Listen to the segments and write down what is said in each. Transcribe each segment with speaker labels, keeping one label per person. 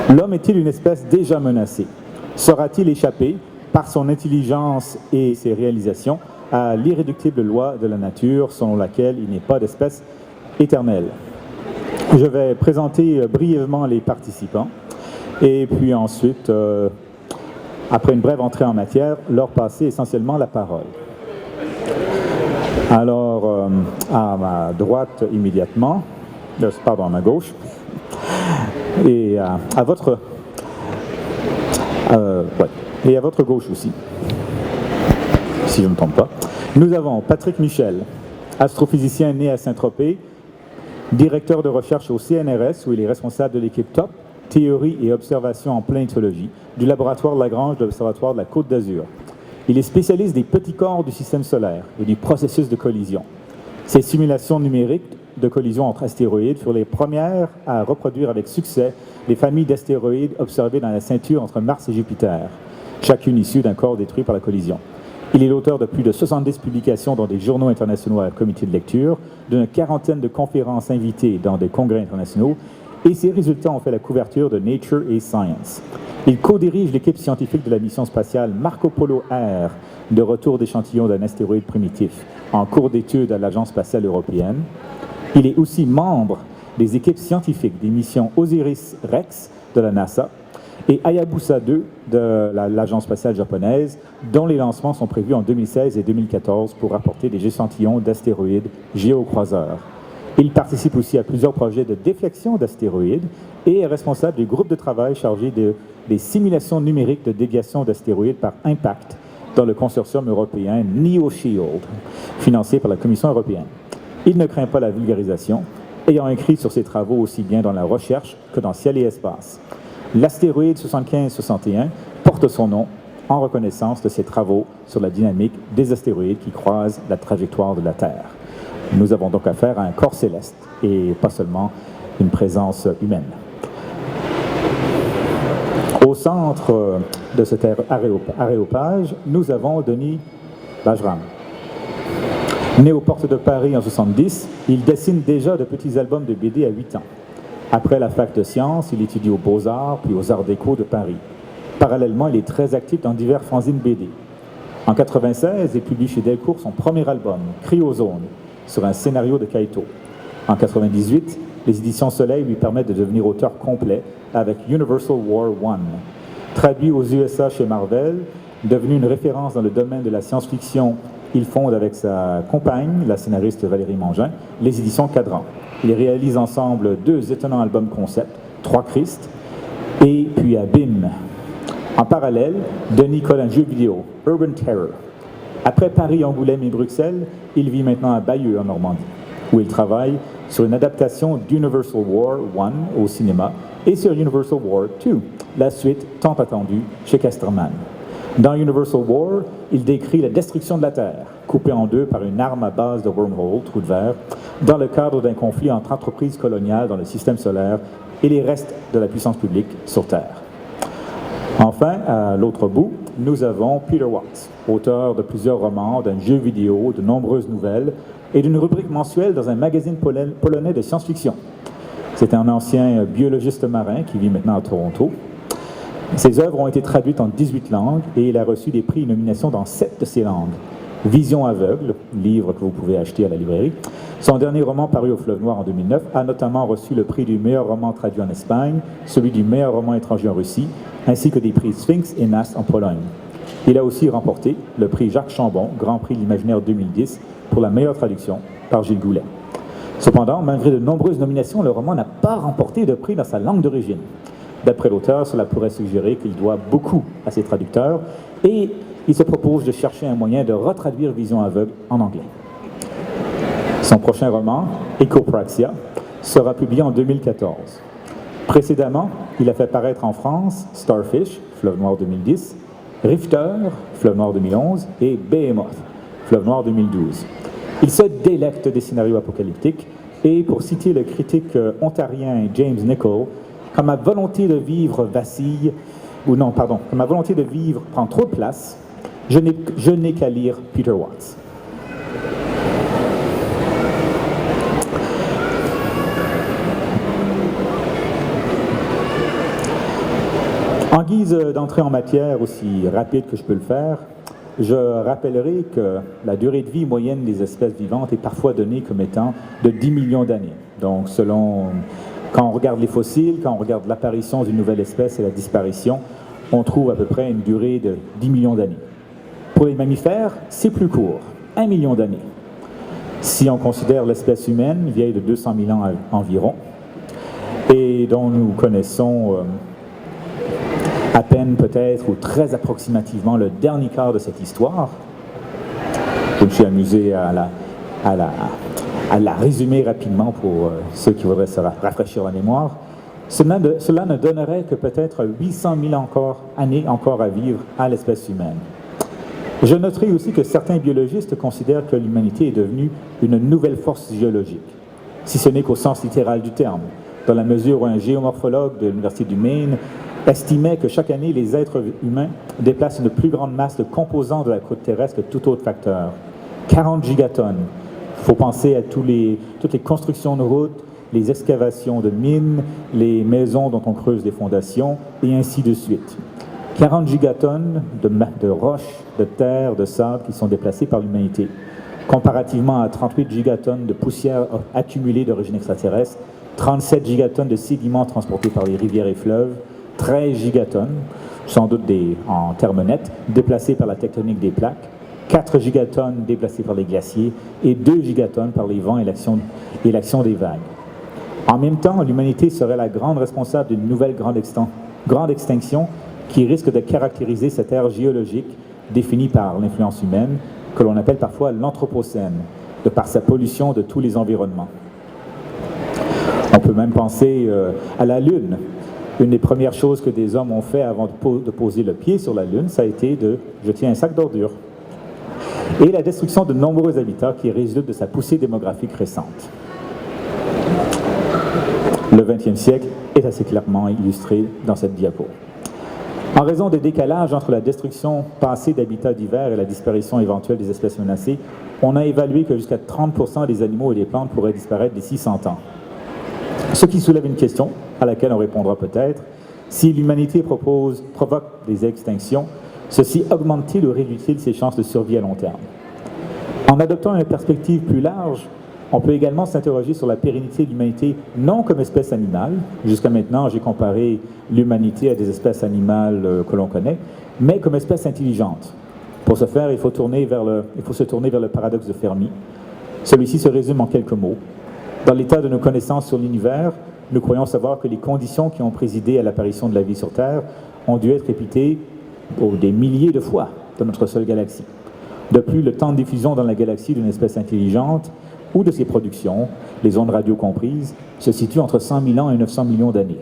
Speaker 1: L'homme est-il une espèce déjà menacée? Saura-t-il échapper, par son intelligence et ses réalisations, à l'irréductible loi de la nature selon laquelle il n'est pas d'espèce éternelle? Je vais présenter brièvement les participants et puis ensuite, après une brève entrée en matière, leur passer essentiellement la parole. Alors, à ma droite immédiatement, pardon, à ma gauche, et à votre gauche aussi, si je ne me trompe pas, nous avons Patrick Michel, astrophysicien né à Saint-Tropez, directeur de recherche au CNRS, où il est responsable de l'équipe TOP, théorie et observation en planétologie, du laboratoire Lagrange de l'Observatoire de la Côte d'Azur. Il est spécialiste des petits corps du système solaire et du processus de collision. Ses simulations numériques de collision entre astéroïdes furent les premières à reproduire avec succès les familles d'astéroïdes observées dans la ceinture entre Mars et Jupiter, chacune issue d'un corps détruit par la collision. Il est l'auteur de plus de 70 publications dans des journaux internationaux à comité de lecture, d'une quarantaine de conférences invitées dans des congrès internationaux, et ses résultats ont fait la couverture de Nature et Science. Il co-dirige l'équipe scientifique de la mission spatiale Marco Polo R, de retour d'échantillons d'un astéroïde primitif, en cours d'étude à l'Agence spatiale européenne. Il est aussi membre des équipes scientifiques des missions Osiris-Rex de la NASA et Hayabusa 2 de l'Agence spatiale japonaise, dont les lancements sont prévus en 2016 et 2014 pour apporter des échantillons d'astéroïdes géocroiseurs. Il participe aussi à plusieurs projets de déflexion d'astéroïdes et est responsable du groupe de travail chargé des simulations numériques de déviation d'astéroïdes par impact dans le consortium européen NEOSHIELD, financé par la Commission européenne. Il ne craint pas la vulgarisation, ayant écrit sur ses travaux aussi bien dans la recherche que dans Ciel et Espace. L'astéroïde 7561 porte son nom en reconnaissance de ses travaux sur la dynamique des astéroïdes qui croisent la trajectoire de la Terre. Nous avons donc affaire à un corps céleste et pas seulement une présence humaine. Au centre de cet aréopage, nous avons Denis Bajram. Né aux portes de Paris en 1970, il dessine déjà de petits albums de BD à 8 ans. Après la fac de sciences, il étudie aux Beaux-Arts puis aux Arts déco de Paris. Parallèlement, il est très actif dans divers fanzines BD. En 1996, il publie chez Delcourt son premier album, Cryozone, sur un scénario de Kaito. En 1998, les éditions Soleil lui permettent de devenir auteur complet avec Universal War I. Traduit aux USA chez Marvel, devenu une référence dans le domaine de la science-fiction, il fonde avec sa compagne, la scénariste Valérie Mangin, les éditions Cadran. Ils réalisent ensemble 2 étonnants albums concept, 3 Christ et puis Abîme. En parallèle, Denis colle un jeu vidéo, Urban Terror. Après Paris, Angoulême et Bruxelles, il vit maintenant à Bayeux, en Normandie, où il travaille sur une adaptation d'Universal War I au cinéma et sur Universal War II, la suite tant attendue chez Casterman. Dans Universal War, il décrit la destruction de la Terre, coupée en 2 par une arme à base de wormhole, trou de verre, dans le cadre d'un conflit entre entreprises coloniales dans le système solaire et les restes de la puissance publique sur Terre. Enfin, à l'autre bout, nous avons Peter Watts, auteur de plusieurs romans, d'un jeu vidéo, de nombreuses nouvelles et d'une rubrique mensuelle dans un magazine polonais de science-fiction. C'est un ancien biologiste marin qui vit maintenant à Toronto. Ses œuvres ont été traduites en 18 langues et il a reçu des prix et nominations dans 7 de ces langues. Vision aveugle, livre que vous pouvez acheter à la librairie. Son dernier roman paru au Fleuve Noir en 2009 a notamment reçu le prix du meilleur roman traduit en Espagne, celui du meilleur roman étranger en Russie, ainsi que des prix Sphinx et Nast en Pologne. Il a aussi remporté le prix Jacques Chambon, Grand Prix de l'Imaginaire 2010, pour la meilleure traduction par Gilles Goulet. Cependant, malgré de nombreuses nominations, le roman n'a pas remporté de prix dans sa langue d'origine. D'après l'auteur, cela pourrait suggérer qu'il doit beaucoup à ses traducteurs et il se propose de chercher un moyen de retraduire Vision aveugle en anglais. Son prochain roman, Ecopraxia, sera publié en 2014. Précédemment, il a fait paraître en France Starfish, Fleuve Noir 2010, Rifter, Fleuve Noir 2011 et Behemoth, Fleuve Noir 2012. Il se délecte des scénarios apocalyptiques et, pour citer le critique ontarien James Nichol, quand ma volonté de vivre vacille, quand ma volonté de vivre prend trop de place, je n'ai qu'à lire Peter Watts. En guise d'entrée en matière aussi rapide que je peux le faire, je rappellerai que la durée de vie moyenne des espèces vivantes est parfois donnée comme étant de 10 millions d'années. Donc selon, quand on regarde les fossiles, quand on regarde l'apparition d'une nouvelle espèce et la disparition, on trouve à peu près une durée de 10 millions d'années. Pour les mammifères, c'est plus court, 1 million d'années. Si on considère l'espèce humaine, vieille de 200 000 ans environ, et dont nous connaissons à peine peut-être ou très approximativement le dernier quart de cette histoire, je me suis amusé à la résumer rapidement pour ceux qui voudraient se rafraîchir la mémoire. Cela ne donnerait que peut-être 800 000 années encore à vivre à l'espèce humaine. Je noterai aussi que certains biologistes considèrent que l'humanité est devenue une nouvelle force géologique, si ce n'est qu'au sens littéral du terme, dans la mesure où un géomorphologue de l'Université du Maine estimait que chaque année, les êtres humains déplacent une plus grande masse de composants de la croûte terrestre que tout autre facteur. 40 gigatonnes. Il faut penser à toutes les constructions de routes, les excavations de mines, les maisons dont on creuse les fondations, et ainsi de suite. 40 gigatonnes de roches, de terre, de sable qui sont déplacées par l'humanité, comparativement à 38 gigatonnes de poussière accumulée d'origine extraterrestre, 37 gigatonnes de sédiments transportés par les rivières et fleuves, 13 gigatonnes, sans doute en termes nets, déplacées par la tectonique des plaques, 4 gigatonnes déplacées par les glaciers et 2 gigatonnes par les vents et l'action des vagues. En même temps, l'humanité serait la grande responsable d'une nouvelle grande extinction qui risque de caractériser cette ère géologique définie par l'influence humaine, que l'on appelle parfois l'Anthropocène, de par sa pollution de tous les environnements. On peut même penser à la Lune. Une des premières choses que des hommes ont fait avant de poser le pied sur la Lune, ça a été de jeter un sac d'ordures. Et la destruction de nombreux habitats qui résultent de sa poussée démographique récente. Le XXe siècle est assez clairement illustré dans cette diapo. En raison des décalages entre la destruction passée d'habitats divers et la disparition éventuelle des espèces menacées, on a évalué que jusqu'à 30% des animaux et des plantes pourraient disparaître d'ici 100 ans. Ce qui soulève une question à laquelle on répondra peut-être. Si l'humanité provoque des extinctions, ceci augmente-t-il ou réduit-il ses chances de survie à long terme? En adoptant une perspective plus large, on peut également s'interroger sur la pérennité de l'humanité, non comme espèce animale. Jusqu'à maintenant, j'ai comparé l'humanité à des espèces animales que l'on connaît, mais comme espèce intelligente. Pour ce faire, il faut se tourner vers le paradoxe de Fermi. Celui-ci se résume en quelques mots. Dans l'état de nos connaissances sur l'univers, nous croyons savoir que les conditions qui ont présidé à l'apparition de la vie sur Terre ont dû être répétées des milliers de fois dans notre seule galaxie. De plus, le temps de diffusion dans la galaxie d'une espèce intelligente ou de ses productions, les ondes radio comprises, se situe entre 100 000 ans et 900 millions d'années.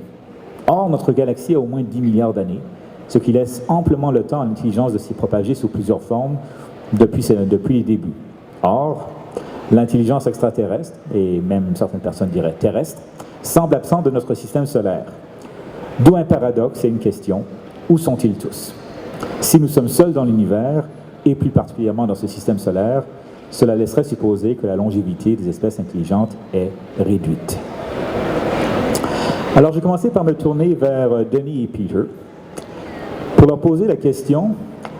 Speaker 1: Or, notre galaxie a au moins 10 milliards d'années, ce qui laisse amplement le temps à l'intelligence de s'y propager sous plusieurs formes depuis les débuts. Or, l'intelligence extraterrestre, et même certaines personnes diraient terrestre, semble absente de notre système solaire. D'où un paradoxe et une question, où sont-ils tous? Si nous sommes seuls dans l'univers, et plus particulièrement dans ce système solaire, cela laisserait supposer que la longévité des espèces intelligentes est réduite. Alors, je vais commencer par me tourner vers Denis et Peter pour leur poser la question,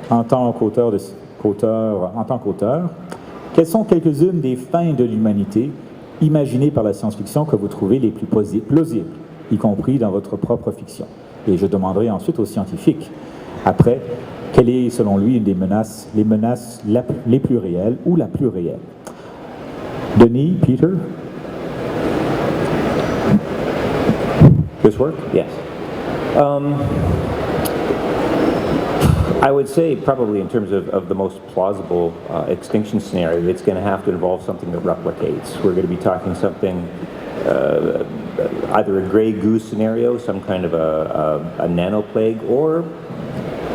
Speaker 1: en tant qu'auteur, quelles sont quelques-unes des fins de l'humanité imaginées par la science-fiction que vous trouvez les plus plausibles, y compris dans votre propre fiction? Et je demanderai ensuite aux scientifiques, après, quelle est, selon lui, une des menaces, les menaces les plus réelles ou la plus réelle? Denis, Peter?
Speaker 2: This work? Yes. I would say probably in terms of the most plausible extinction scenario, it's going to have to involve something that replicates. We're going to be talking something, either a gray goose scenario, some kind of a nanoplague, or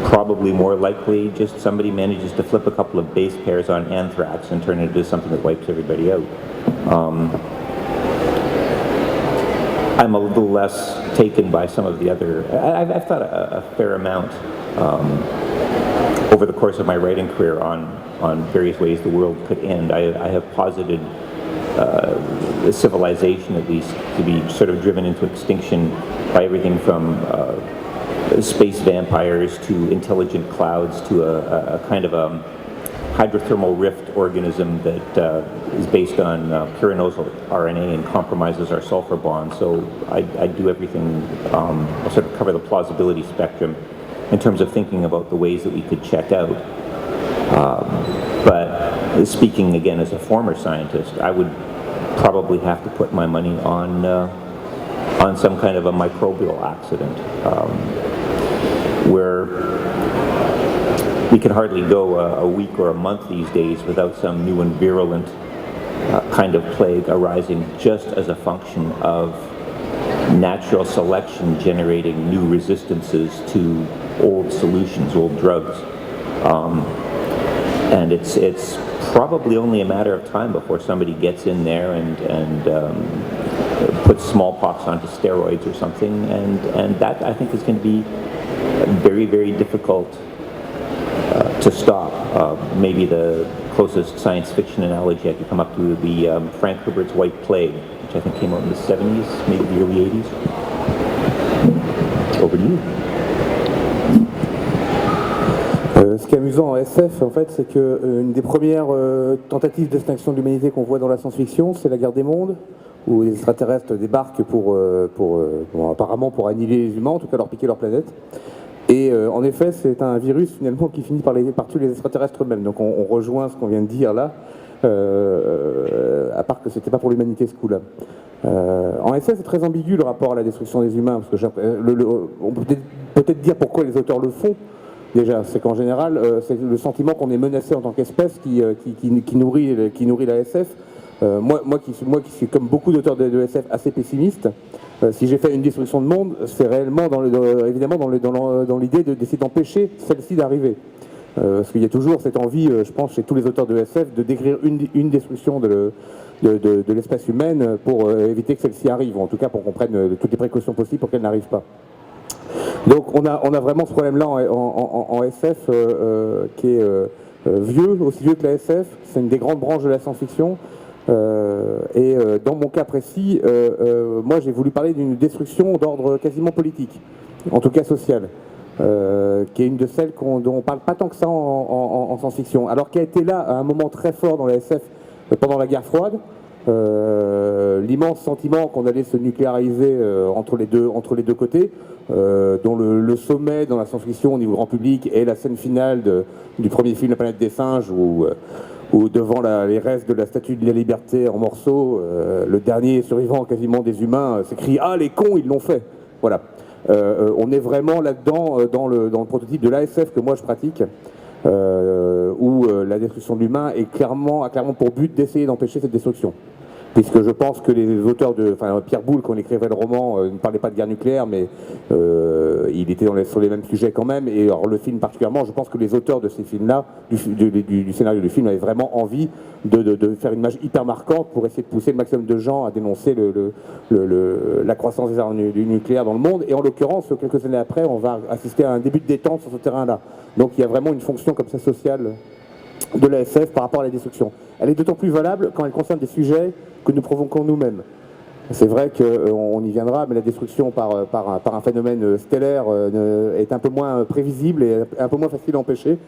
Speaker 2: probably more likely just somebody manages to flip a couple of base pairs on anthrax and turn it into something that wipes everybody out. I'm a little less taken by some of the other. I've thought a fair amount over the course of my writing career on various ways the world could end. I have posited the civilization, at least, to be sort of driven into extinction by everything from space vampires to intelligent clouds to a kind of a hydrothermal rift organism that is based on pyranosal RNA and compromises our sulfur bond. So I do everything, I sort of cover the plausibility spectrum in terms of thinking about the ways that we could check out. But speaking again as a former scientist, I would probably have to put my money on some kind of a microbial accident, where we can hardly go a week or a month these days without some new and virulent kind of plague arising just as a function of natural selection generating new resistances to old solutions, old drugs. And it's probably only a matter of time before somebody gets in there and puts smallpox onto steroids or something, and that I think is going to be very, very difficult to stop. Maybe the closest science fiction analogy I could come up to would be Frank Herbert's White Plague, which I think came out in the 70s, maybe the early 80s. Over to you.
Speaker 3: Ce qui est amusant en SF, en fait, c'est qu'une des premières tentatives d'extinction de l'humanité qu'on voit dans la science-fiction, c'est la guerre des mondes, où les extraterrestres débarquent apparemment pour annihiler les humains, en tout cas leur piquer leur planète. Et en effet, c'est un virus finalement qui finit par tuer les extraterrestres eux-mêmes. Donc on rejoint ce qu'on vient de dire là, à part que c'était pas pour l'humanité ce coup-là. En SF, c'est très ambigu le rapport à la destruction des humains, parce que on peut peut-être dire pourquoi les auteurs le font. Déjà, c'est qu'en général, c'est le sentiment qu'on est menacé en tant qu'espèce qui nourrit la SF. Moi qui suis comme beaucoup d'auteurs de SF assez pessimistes, si j'ai fait une destruction de monde, c'est réellement évidemment dans l'idée d'essayer d'empêcher celle-ci d'arriver. Parce qu'il y a toujours cette envie, je pense, chez tous les auteurs de SF, de décrire une destruction de l'espèce humaine pour éviter que celle-ci arrive, ou en tout cas pour qu'on prenne toutes les précautions possibles pour qu'elle n'arrive pas. Donc on a vraiment ce problème-là en SF qui est vieux, aussi vieux que la SF. C'est une des grandes branches de la science-fiction. Dans mon cas précis, moi j'ai voulu parler d'une destruction d'ordre quasiment politique, en tout cas social, qui est une de celles dont on ne parle pas tant que ça en science-fiction, alors qu'elle a été là à un moment très fort dans la SF pendant la guerre froide. L'immense sentiment qu'on allait se nucléariser entre les deux côtés, dont le sommet dans la science-fiction au niveau grand public est la scène finale du premier film La planète des singes, où devant les restes de la statue de la liberté en morceaux, le dernier survivant quasiment des humains s'écrie « Ah, les cons, ils l'ont fait !» Voilà. On est vraiment là-dedans dans le prototype de l'ASF que moi je pratique, où la destruction de l'humain a clairement pour but d'essayer d'empêcher cette destruction. Puisque je pense que les auteurs Pierre Boulle, quand il écrivait le roman, ne parlait pas de guerre nucléaire, mais il était sur les mêmes sujets quand même. Et alors, le film particulièrement, je pense que les auteurs de ces films-là, du scénario du film, avaient vraiment envie de faire une image hyper marquante pour essayer de pousser le maximum de gens à dénoncer la croissance des armes nucléaires dans le monde. Et en l'occurrence, quelques années après, on va assister à un début de détente sur ce terrain-là. Donc il y a vraiment une fonction comme ça sociale de la SF par rapport à la destruction. Elle est d'autant plus valable quand elle concerne des sujets que nous provoquons nous-mêmes. C'est vrai qu'on y viendra, mais la destruction par un phénomène stellaire est un peu moins prévisible et un peu moins facile à empêcher.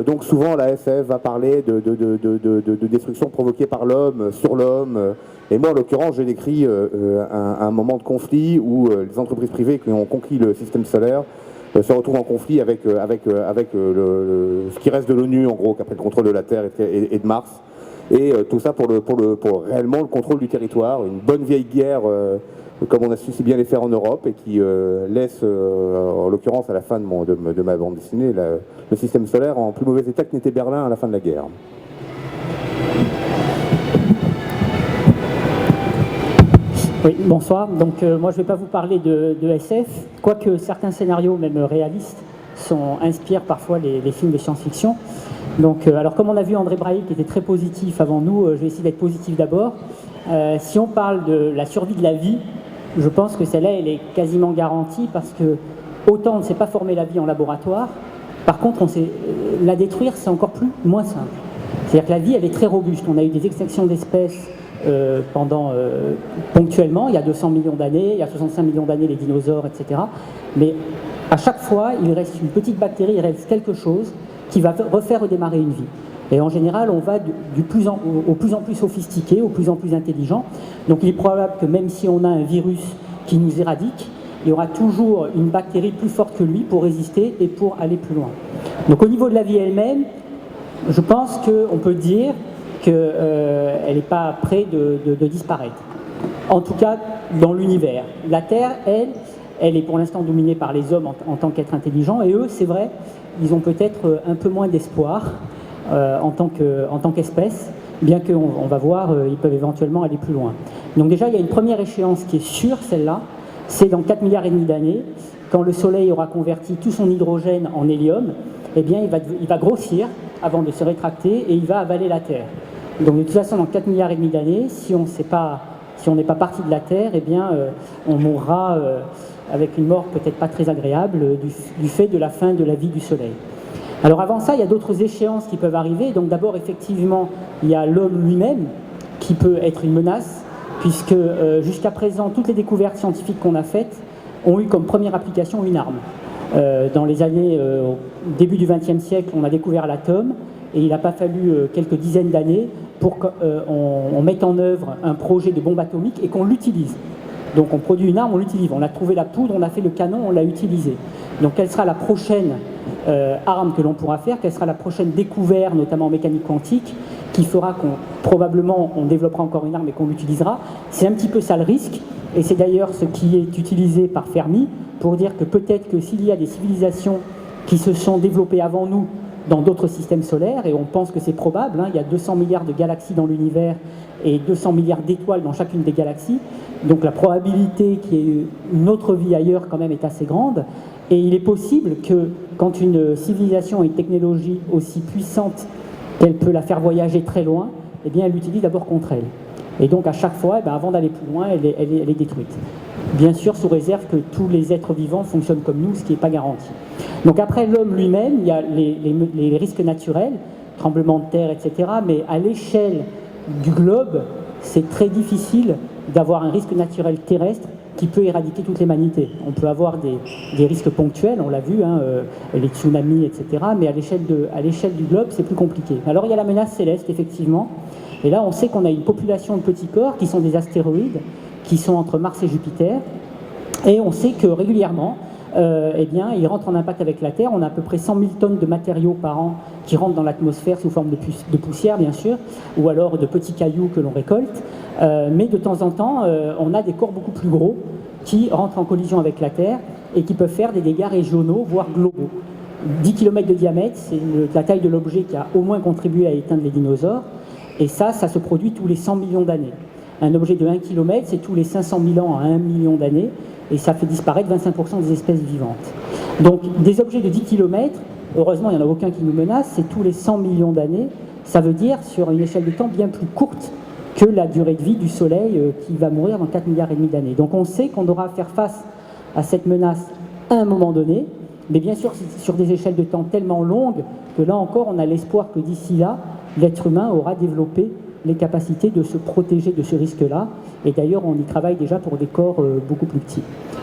Speaker 3: Donc souvent la SF va parler de destruction provoquée par l'homme, sur l'homme. Et moi en l'occurrence j'ai décrit un moment de conflit où les entreprises privées qui ont conquis le système solaire se retrouvent en conflit avec ce qui reste de l'ONU en gros, qui a pris le contrôle de la Terre et de Mars. Et tout ça pour réellement le contrôle du territoire, une bonne vieille guerre comme on a su si bien les faire en Europe et qui laisse, en l'occurrence à la fin de ma bande dessinée, le système solaire en plus mauvais état que n'était Berlin à la fin de la guerre.
Speaker 4: Oui, bonsoir. Donc moi je ne vais pas vous parler de SF, quoique certains scénarios, même réalistes, inspirent parfois les films de science-fiction. Donc, alors comme on a vu André Braille qui était très positif avant nous, je vais essayer d'être positif d'abord. Si on parle de la survie de la vie, je pense que celle-là, elle est quasiment garantie parce que autant on ne sait pas former la vie en laboratoire, par contre, la détruire, c'est encore moins simple. C'est-à-dire que la vie, elle est très robuste. On a eu des extinctions d'espèces ponctuellement, il y a 200 millions d'années, il y a 65 millions d'années les dinosaures, etc. Mais à chaque fois, il reste une petite bactérie, il reste quelque chose qui va refaire redémarrer une vie. Et en général, on va au plus en plus sophistiqué, au plus en plus intelligent. Donc il est probable que même si on a un virus qui nous éradique, il y aura toujours une bactérie plus forte que lui pour résister et pour aller plus loin. Donc au niveau de la vie elle-même, je pense qu'on peut dire qu'elle n'est pas près de disparaître. En tout cas, dans l'univers. La Terre, elle est pour l'instant dominée par les hommes en tant qu'êtres intelligents, et eux, c'est vrai, ils ont peut-être un peu moins d'espoir en tant qu'espèce, bien qu'on va voir, ils peuvent éventuellement aller plus loin. Donc déjà, il y a une première échéance qui est sûre, celle-là, c'est dans 4,5 milliards d'années, quand le Soleil aura converti tout son hydrogène en hélium, eh bien, il va grossir avant de se rétracter et il va avaler la Terre. Donc de toute façon, dans 4,5 milliards d'années, si on n'est pas parti de la Terre, eh bien, on mourra avec une mort peut-être pas très agréable du fait de la fin de la vie du Soleil. Alors avant ça, il y a d'autres échéances qui peuvent arriver. Donc d'abord, effectivement, il y a l'homme lui-même qui peut être une menace, puisque jusqu'à présent, toutes les découvertes scientifiques qu'on a faites ont eu comme première application une arme. Dans les années, au début du XXe siècle, on a découvert l'atome, et il n'a pas fallu quelques dizaines d'années pour qu'on mette en œuvre un projet de bombe atomique et qu'on l'utilise. Donc on produit une arme, on l'utilise. On a trouvé la poudre, on a fait le canon, on l'a utilisé. Donc quelle sera la prochaine arme que l'on pourra faire? Quelle sera la prochaine découverte, notamment en mécanique quantique, qui fera probablement on développera encore une arme et qu'on l'utilisera? C'est un petit peu ça le risque, et c'est d'ailleurs ce qui est utilisé par Fermi pour dire que peut-être que s'il y a des civilisations qui se sont développées avant nous dans d'autres systèmes solaires, et on pense que c'est probable, hein, il y a 200 milliards de galaxies dans l'univers et 200 milliards d'étoiles dans chacune des galaxies, donc la probabilité qu'il y ait une autre vie ailleurs quand même est assez grande, et il est possible que quand une civilisation a une technologie aussi puissante qu'elle peut la faire voyager très loin, eh bien elle l'utilise d'abord contre elle. Et donc à chaque fois, avant d'aller plus loin, elle est détruite. Bien sûr, sous réserve que tous les êtres vivants fonctionnent comme nous, ce qui n'est pas garanti. Donc après l'homme lui-même, il y a les risques naturels, tremblements de terre, etc. Mais à l'échelle du globe, c'est très difficile d'avoir un risque naturel terrestre qui peut éradiquer toute l'humanité. On peut avoir des risques ponctuels, on l'a vu, hein, les tsunamis, etc. Mais à l'échelle du globe, c'est plus compliqué. Alors il y a la menace céleste, effectivement. Et là, on sait qu'on a une population de petits corps qui sont des astéroïdes, qui sont entre Mars et Jupiter. Et on sait que régulièrement, ils rentrent en impact avec la Terre. On a à peu près 100 000 tonnes de matériaux par an qui rentrent dans l'atmosphère sous forme de poussière, bien sûr, ou alors de petits cailloux que l'on récolte. Mais de temps en temps, on a des corps beaucoup plus gros qui rentrent en collision avec la Terre et qui peuvent faire des dégâts régionaux, voire globaux. 10 km de diamètre, c'est la taille de l'objet qui a au moins contribué à éteindre les dinosaures. Et ça se produit tous les 100 millions d'années. Un objet de 1 km, c'est tous les 500 000 ans à 1 million d'années, et ça fait disparaître 25% des espèces vivantes. Donc des objets de 10 km, heureusement il n'y en a aucun qui nous menace, c'est tous les 100 millions d'années, ça veut dire sur une échelle de temps bien plus courte que la durée de vie du Soleil qui va mourir dans 4,5 milliards d'années. Donc on sait qu'on devra faire face à cette menace à un moment donné, mais bien sûr sur des échelles de temps tellement longues que là encore on a l'espoir que d'ici là, l'être humain aura développé les capacités de se protéger de ce risque-là. Et d'ailleurs, on y travaille déjà pour des corps beaucoup plus petits.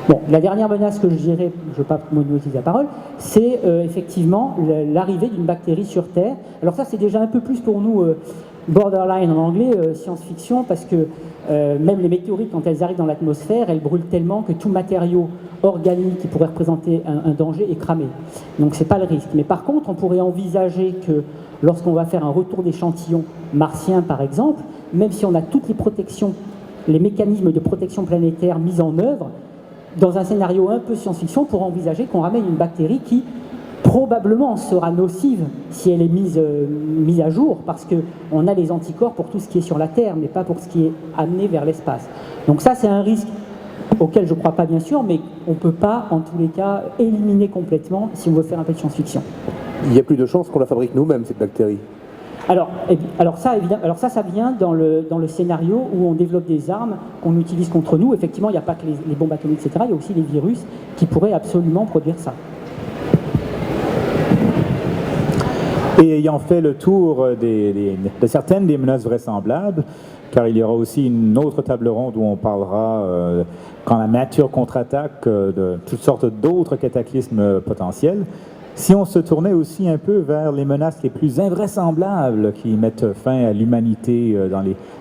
Speaker 4: Bon, la dernière menace que je dirais, je ne veux pas monopoliser la parole, c'est effectivement l'arrivée d'une bactérie sur Terre. Alors ça, c'est déjà un peu plus pour nous borderline en anglais, science-fiction, parce que même les météorites, quand elles arrivent dans l'atmosphère, elles brûlent tellement que tout matériau organique qui pourrait représenter un danger est cramé. Donc c'est pas le risque. Mais par contre, on pourrait envisager que lorsqu'on va faire un retour d'échantillons martiens, par exemple, même si on a toutes les protections, les mécanismes de protection planétaire mis en œuvre, dans un scénario un peu science-fiction, on pourrait envisager qu'on ramène une bactérie qui probablement sera nocive si elle est mise à jour, parce qu'on a les anticorps pour tout ce qui est sur la Terre, mais pas pour ce qui est amené vers l'espace. Donc ça, c'est un risque auquel je ne crois pas, bien sûr, mais on ne peut pas, en tous les cas, éliminer complètement si on veut faire un peu de science-fiction.
Speaker 3: Il y a plus de chances qu'on la fabrique nous-mêmes, cette bactérie.
Speaker 4: Alors ça vient dans le scénario où on développe des armes qu'on utilise contre nous. Effectivement, il n'y a pas que les bombes atomiques, etc. Il y a aussi les virus qui pourraient absolument produire ça.
Speaker 1: Et ayant fait le tour de certaines des menaces vraisemblables, car il y aura aussi une autre table ronde où on parlera, quand la nature contre-attaque, de toutes sortes d'autres cataclysmes potentiels. Si on se tournait aussi un peu vers les menaces les plus invraisemblables qui mettent fin à l'humanité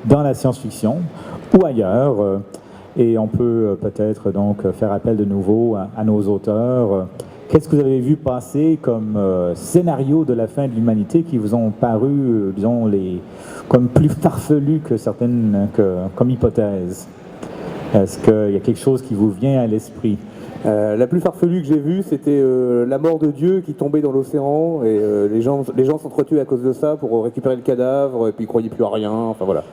Speaker 1: dans la science-fiction ou ailleurs, et on peut peut-être donc faire appel de nouveau à nos auteurs. Qu'est-ce que vous avez vu passer comme scénario de la fin de l'humanité qui vous ont paru, disons, comme plus farfelus que certaines, comme hypothèse? Est-ce qu'il y a quelque chose qui vous vient à l'esprit?
Speaker 3: La plus farfelue que j'ai vue, c'était la mort de Dieu qui tombait dans l'océan et les gens s'entretuaient à cause de ça pour récupérer le cadavre et puis ils croyaient plus à rien. Enfin voilà.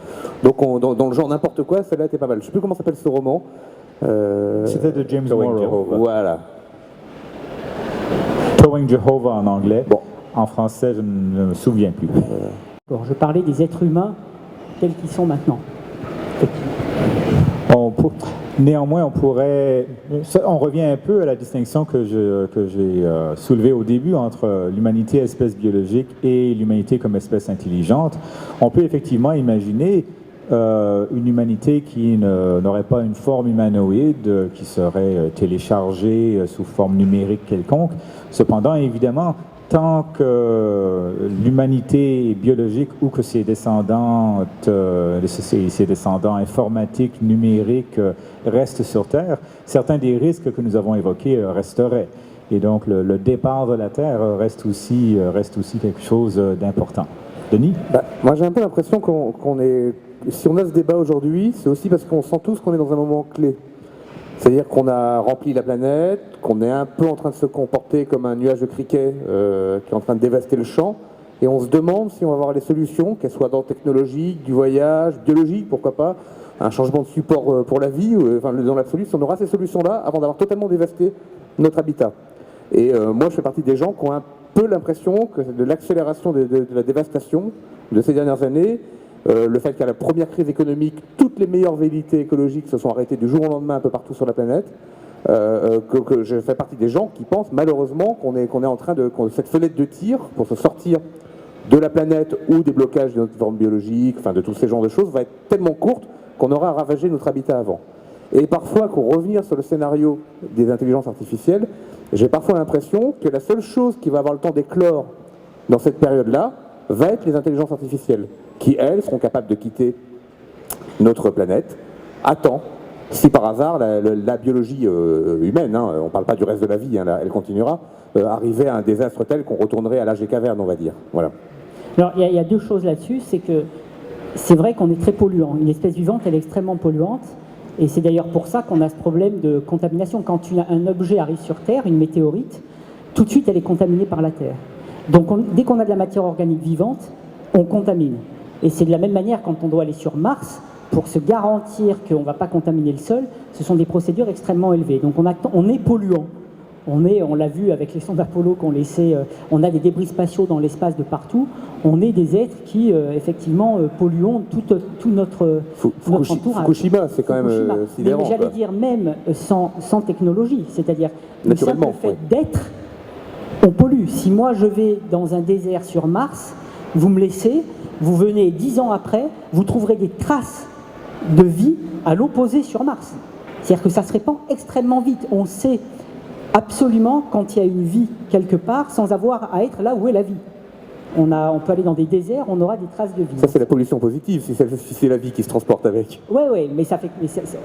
Speaker 3: Donc dans le genre n'importe quoi, celle-là était pas mal. Je sais plus comment s'appelle ce roman.
Speaker 1: C'était de James Morrow.
Speaker 3: Voilà.
Speaker 1: Towing Jehovah en anglais.
Speaker 3: Bon.
Speaker 1: En français, je ne me souviens plus.
Speaker 4: Bon, je parlais des êtres humains tels qu'ils sont maintenant.
Speaker 1: Néanmoins, on revient un peu à la distinction que j'ai soulevée au début entre l'humanité espèce biologique et l'humanité comme espèce intelligente. On peut effectivement imaginer une humanité qui n'aurait pas une forme humanoïde, qui serait téléchargée sous forme numérique quelconque. Cependant, évidemment, tant que l'humanité est biologique ou que ses descendants informatiques, numériques restent sur Terre, certains des risques que nous avons évoqués resteraient. Et donc le départ de la Terre reste aussi quelque chose d'important. Denis?
Speaker 3: Moi j'ai un peu l'impression qu'on est... Si on a ce débat aujourd'hui, c'est aussi parce qu'on sent tous qu'on est dans un moment clé. C'est-à-dire qu'on a rempli la planète, qu'on est un peu en train de se comporter comme un nuage de criquets qui est en train de dévaster le champ, et on se demande si on va avoir les solutions, qu'elles soient dans le technologique, du voyage, biologique, pourquoi pas, un changement de support pour la vie, enfin dans l'absolu, si on aura ces solutions-là avant d'avoir totalement dévasté notre habitat. Et moi je fais partie des gens qui ont un peu l'impression que de l'accélération de la dévastation de ces dernières années, le fait qu'à la première crise économique, toutes les meilleures velléités écologiques se sont arrêtées du jour au lendemain un peu partout sur la planète, que je fais partie des gens qui pensent malheureusement qu'on est en train de... cette fenêtre de tir pour se sortir de la planète ou des blocages de notre forme biologique, enfin de tous ces genres de choses, va être tellement courte qu'on aura ravagé notre habitat avant. Et parfois, pour revenir sur le scénario des intelligences artificielles, j'ai parfois l'impression que la seule chose qui va avoir le temps d'éclore dans cette période-là va être les intelligences artificielles, qui, elles, seront capables de quitter notre planète à temps, si par hasard la biologie humaine, on ne parle pas du reste de la vie, elle continuera, arrivait à un désastre tel qu'on retournerait à l'âge des cavernes, on va dire. Voilà.
Speaker 4: Alors, il y a deux choses là-dessus, c'est que c'est vrai qu'on est très polluant. Une espèce vivante, elle est extrêmement polluante, et c'est d'ailleurs pour ça qu'on a ce problème de contamination. Quand un objet arrive sur Terre, une météorite, tout de suite, elle est contaminée par la Terre. Donc, dès qu'on a de la matière organique vivante, on contamine. Et c'est de la même manière quand on doit aller sur Mars, pour se garantir qu'on ne va pas contaminer le sol, ce sont des procédures extrêmement élevées. Donc on est polluant. On l'a vu avec les sondes Apollo qu'on laissait, on a des débris spatiaux dans l'espace de partout. On est des êtres qui, effectivement, polluons tout notre entourage.
Speaker 3: Fukushima, c'est quand même sidérant.
Speaker 4: Mais j'allais dire même sans technologie, c'est-à-dire le simple fait d'être, on pollue. Si moi je vais dans un désert sur Mars, vous me laissez, vous venez 10 ans après, vous trouverez des traces de vie à l'opposé sur Mars. C'est-à-dire que ça se répand extrêmement vite. On sait absolument quand il y a une vie quelque part sans avoir à être là où est la vie. On peut aller dans des déserts, on aura des traces de vie.
Speaker 3: Ça, c'est la pollution positive, si c'est la vie qui se transporte avec.
Speaker 4: Oui, mais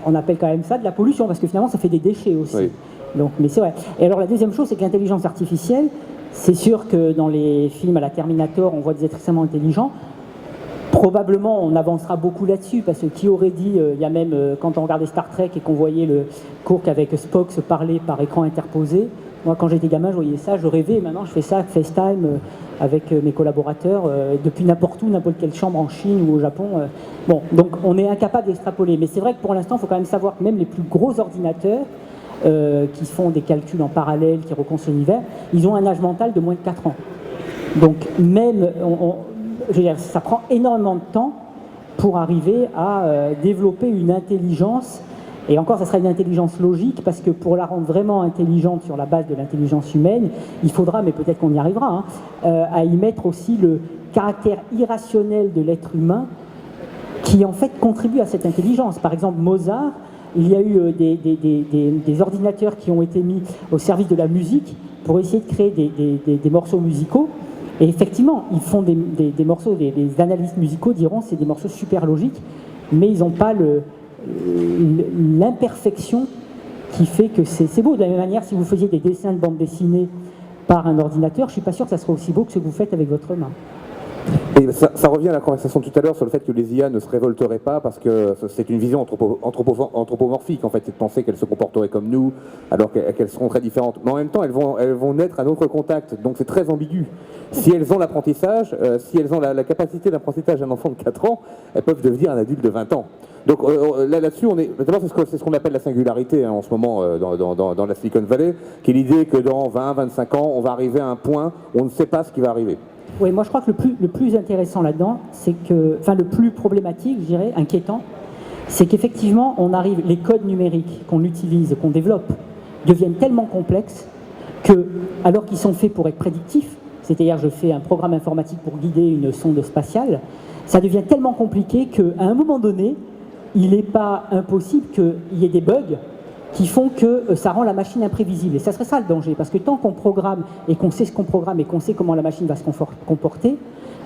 Speaker 4: on appelle quand même ça de la pollution, parce que finalement, ça fait des déchets aussi.
Speaker 3: Oui.
Speaker 4: Donc, mais c'est vrai. Et alors, la deuxième chose, c'est que l'intelligence artificielle, c'est sûr que dans les films à la Terminator, on voit des êtres extrêmement intelligents. Probablement, on avancera beaucoup là-dessus, parce que qui aurait dit, il y a même, quand on regardait Star Trek et qu'on voyait le Kirk avec Spock se parler par écran interposé, moi, quand j'étais gamin, je voyais ça, je rêvais, maintenant je fais ça, FaceTime, avec mes collaborateurs, depuis n'importe où, n'importe quelle chambre en Chine ou au Japon. Bon, donc on est incapable d'extrapoler. Mais c'est vrai que pour l'instant, il faut quand même savoir que même les plus gros ordinateurs, qui font des calculs en parallèle, qui reconstruisent l'univers, ils ont un âge mental de moins de 4 ans. Donc même... je veux dire, ça prend énormément de temps pour arriver à développer une intelligence, et encore ça sera une intelligence logique, parce que pour la rendre vraiment intelligente sur la base de l'intelligence humaine, il faudra, mais peut-être qu'on y arrivera, à y mettre aussi le caractère irrationnel de l'être humain qui en fait contribuent à cette intelligence. Par exemple, Mozart, il y a eu des ordinateurs qui ont été mis au service de la musique pour essayer de créer des morceaux musicaux. Et effectivement, ils font des morceaux, des analystes musicaux diront c'est des morceaux super logiques, mais ils n'ont pas l'imperfection qui fait que c'est beau. De la même manière, si vous faisiez des dessins de bande dessinée par un ordinateur, je ne suis pas sûr que ça serait aussi beau que ce que vous faites avec votre main.
Speaker 3: Et ça revient à la conversation tout à l'heure sur le fait que les IA ne se révolteraient pas parce que c'est une vision anthropomorphique en fait, c'est de penser qu'elles se comporteraient comme nous alors qu'elles seront très différentes. Mais en même temps, elles vont naître à notre contact, donc c'est très ambigu. Si elles ont l'apprentissage, si elles ont la capacité d'apprentissage d'un enfant de 4 ans, elles peuvent devenir un adulte de 20 ans. Donc là-dessus, c'est ce qu'on appelle la singularité en ce moment dans la Silicon Valley, qui est l'idée que dans 20-25 ans, on va arriver à un point où on ne sait pas ce qui va arriver.
Speaker 4: Oui, moi je crois que le plus intéressant là-dedans, le plus problématique, je dirais, inquiétant, c'est qu'effectivement, les codes numériques qu'on utilise, qu'on développe, deviennent tellement complexes que, alors qu'ils sont faits pour être prédictifs, c'est-à-dire je fais un programme informatique pour guider une sonde spatiale, ça devient tellement compliqué qu'à un moment donné, il n'est pas impossible qu'il y ait des bugs qui font que ça rend la machine imprévisible. Et ça serait ça le danger, parce que tant qu'on programme et qu'on sait ce qu'on programme et qu'on sait comment la machine va se comporter,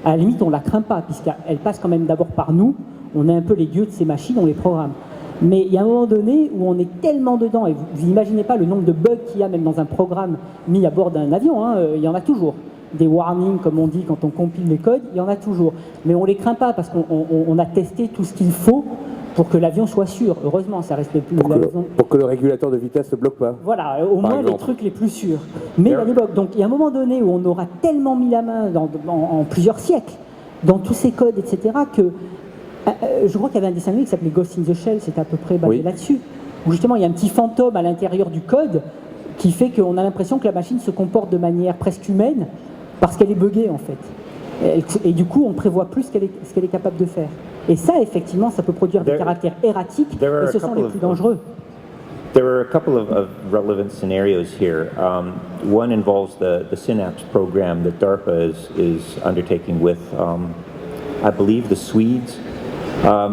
Speaker 4: à la limite on ne la craint pas, puisqu'elle passe quand même d'abord par nous, on est un peu les dieux de ces machines, on les programme. Mais il y a un moment donné où on est tellement dedans, et vous n'imaginez pas le nombre de bugs qu'il y a même dans un programme mis à bord d'un avion, il y en a toujours. Des warnings, comme on dit, quand on compile les codes, il y en a toujours. Mais on ne les craint pas, parce qu'on a testé tout ce qu'il faut pour que l'avion soit sûr. Heureusement, ça reste le plus...
Speaker 3: Pour que le régulateur de vitesse ne se bloque pas.
Speaker 4: Voilà, au moins les trucs les plus sûrs. Mais il y a des bugs. Donc il y a un moment donné où on aura tellement mis la main en plusieurs siècles dans tous ces codes, etc., que je crois qu'il y avait un dessin animé qui s'appelait Ghost in the Shell, c'était à peu près basé là-dessus, où justement il y a un petit fantôme à l'intérieur du code qui fait qu'on a l'impression que la machine se comporte de manière presque humaine parce qu'elle est buggée en fait. Et du coup, on ne prévoit plus ce qu'elle est capable de faire. Et ça, effectivement, ça peut produire des caractères erratiques, et ce sont les plus dangereux.
Speaker 2: There are a couple of relevant scenarios here. One involves the Synapse program that DARPA is undertaking with, I believe, the Swedes.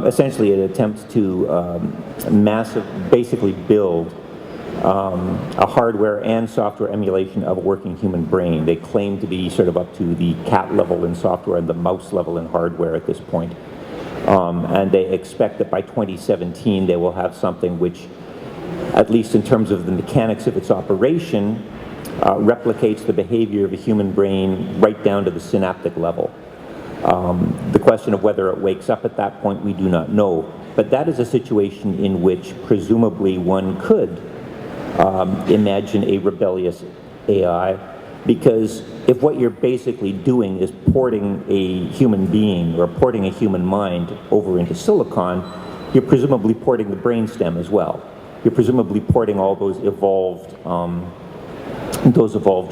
Speaker 2: Essentially, it attempts to basically build a hardware and software emulation of a working human brain. They claim to be sort of up to the cat level in software and the mouse level in hardware at this point. And they expect that by 2017 they will have something which, at least in terms of the mechanics of its operation, replicates the behavior of a human brain right down to the synaptic level. The question of whether it wakes up at that point, we do not know. But that is a situation in which presumably one could imagine a rebellious AI, because if what you're basically doing is porting a human being or porting a human mind over into silicon, you're presumably porting the brainstem as well. You're presumably porting all those evolved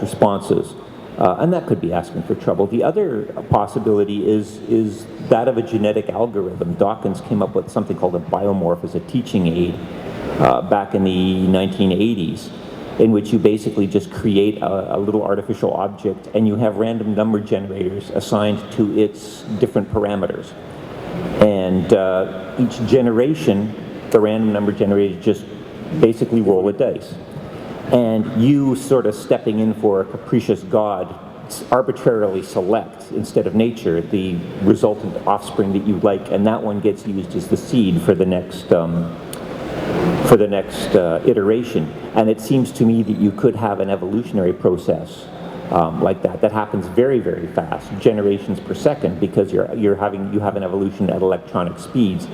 Speaker 2: responses. And that could be asking for trouble. The other possibility is that of a genetic algorithm. Dawkins came up with something called a biomorph as a teaching aid back in the 1980s, in which you basically just create a little artificial object and you have random number generators assigned to its different parameters. And each generation, the random number generators just basically roll a dice. And you sort of stepping in for a capricious god arbitrarily select, instead of nature, the resultant offspring that you like, and that one gets used as the seed for the next iteration. And it seems to me that you could have an evolutionary process like that happens very, very fast, generations per second, because you have an evolution at electronic speeds.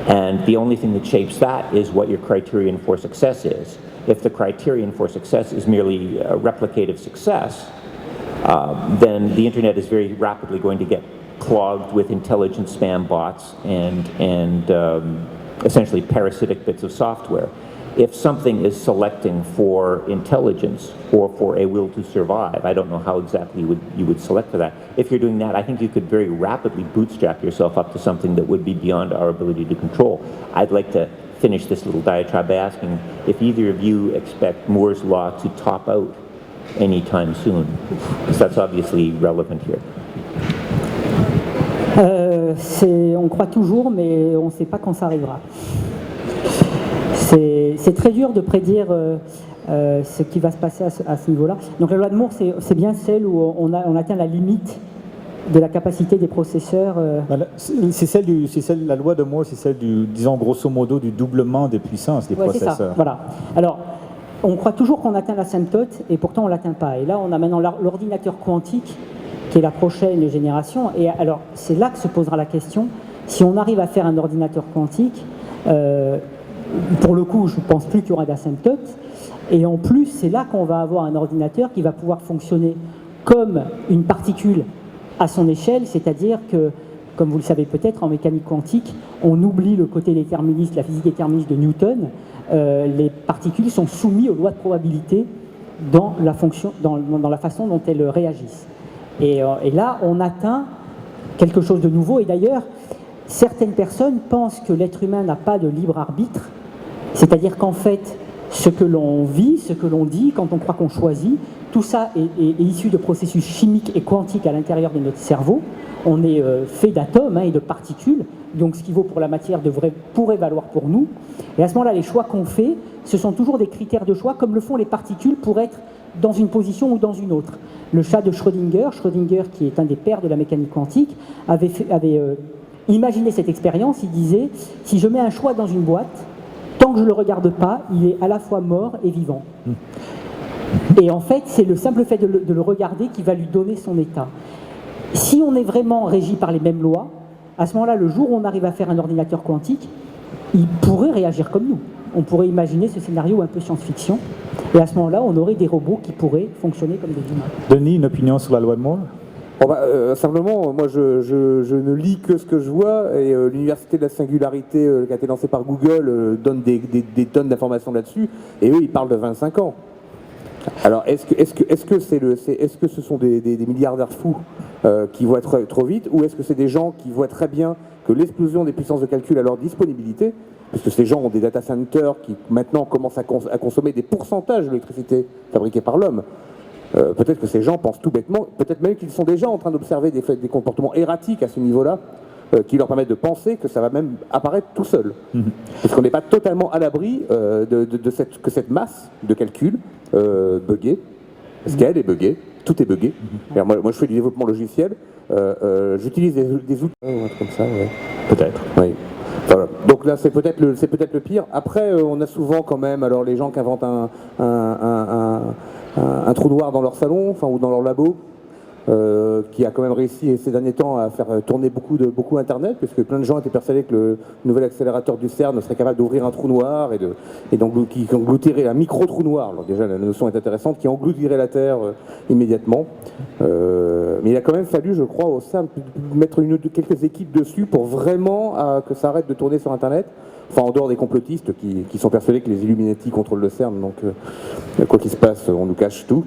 Speaker 2: And the only thing that shapes that is what your criterion for success is. If the criterion for success is merely replicative success, then the internet is very rapidly going to get clogged with intelligent spam bots and essentially parasitic bits of software. If something is selecting for intelligence or for a will to survive, I don't know how exactly you would select for that. If you're doing that, I think you could very rapidly bootstrap yourself up to something that would be beyond our ability to control. I'd like to finish this little diatribe by asking if either of you expect Moore's Law to top out anytime soon, because that's obviously relevant here.
Speaker 4: On croit toujours, mais on ne sait pas quand ça arrivera. C'est très dur de prédire ce qui va se passer à ce niveau-là. Donc la loi de Moore, c'est bien celle où on atteint la limite de la capacité des processeurs.
Speaker 1: Voilà, la loi de Moore, c'est celle disons grosso modo, du doublement des puissances des processeurs.
Speaker 4: C'est ça, voilà. Alors, on croit toujours qu'on atteint l'asymptote, et pourtant on ne l'atteint pas. Et là, on a maintenant l'ordinateur quantique, qui est la prochaine génération. Et alors, c'est là que se posera la question, si on arrive à faire un ordinateur quantique, pour le coup, je ne pense plus qu'il y aura d'asymptote. Et en plus, c'est là qu'on va avoir un ordinateur qui va pouvoir fonctionner comme une particule à son échelle, c'est-à-dire que, comme vous le savez peut-être, en mécanique quantique, on oublie le côté déterministe, la physique déterministe de Newton. Les particules sont soumises aux lois de probabilité dans la façon dont elles réagissent. Et là, on atteint quelque chose de nouveau. Et d'ailleurs, certaines personnes pensent que l'être humain n'a pas de libre arbitre, c'est-à-dire qu'en fait, ce que l'on vit, ce que l'on dit, quand on croit qu'on choisit, tout ça est issu de processus chimiques et quantiques à l'intérieur de notre cerveau. On est fait d'atomes et de particules, donc ce qui vaut pour la matière pourrait valoir pour nous. Et à ce moment-là, les choix qu'on fait, ce sont toujours des critères de choix, comme le font les particules pour être dans une position ou dans une autre. Le chat de Schrödinger, qui est un des pères de la mécanique quantique, avait imaginé cette expérience. Il disait, si je mets un choix dans une boîte, tant que je ne le regarde pas, il est à la fois mort et vivant. Et en fait, c'est le simple fait de le regarder qui va lui donner son état. Si on est vraiment régi par les mêmes lois, à ce moment-là, le jour où on arrive à faire un ordinateur quantique, il pourrait réagir comme nous. On pourrait imaginer ce scénario un peu science-fiction. Et à ce moment-là, on aurait des robots qui pourraient fonctionner comme des humains.
Speaker 1: Denis, une opinion sur la loi de Moore?
Speaker 3: Simplement, moi je ne lis que ce que je vois, et l'université de la singularité qui a été lancée par Google donne des tonnes d'informations là-dessus, et eux ils parlent de 25 ans. Alors est-ce que ce sont des milliardaires fous qui voient trop vite, ou est-ce que c'est des gens qui voient très bien que l'explosion des puissances de calcul à leur disponibilité, puisque ces gens ont des data centers qui maintenant commencent à consommer des pourcentages de l'électricité fabriquée par l'homme. Peut-être que ces gens pensent tout bêtement, peut-être même qu'ils sont déjà en train d'observer des comportements erratiques à ce niveau-là, qui leur permettent de penser que ça va même apparaître tout seul. Parce qu'on n'est pas totalement à l'abri que cette masse de calcul buggée, parce qu'elle est buggée, tout est buggé. Alors moi je fais du développement logiciel, j'utilise des outils comme ça, ouais.
Speaker 1: Peut-être.
Speaker 3: Oui. Voilà. Donc là c'est peut-être le pire. Après on a souvent quand même les gens qui inventent un trou noir dans leur salon, ou dans leur labo, qui a quand même réussi ces derniers temps à faire tourner beaucoup Internet, puisque plein de gens étaient persuadés que le nouvel accélérateur du CERN serait capable d'ouvrir un trou noir et qui engloutirait un micro-trou noir. Alors déjà la notion est intéressante, qui engloutirait la Terre immédiatement. Mais il a quand même fallu, je crois, au CERN mettre quelques équipes dessus pour vraiment que ça arrête de tourner sur Internet. Enfin, en dehors des complotistes qui sont persuadés que les Illuminati contrôlent le CERN, donc quoi qu'il se passe, on nous cache tout.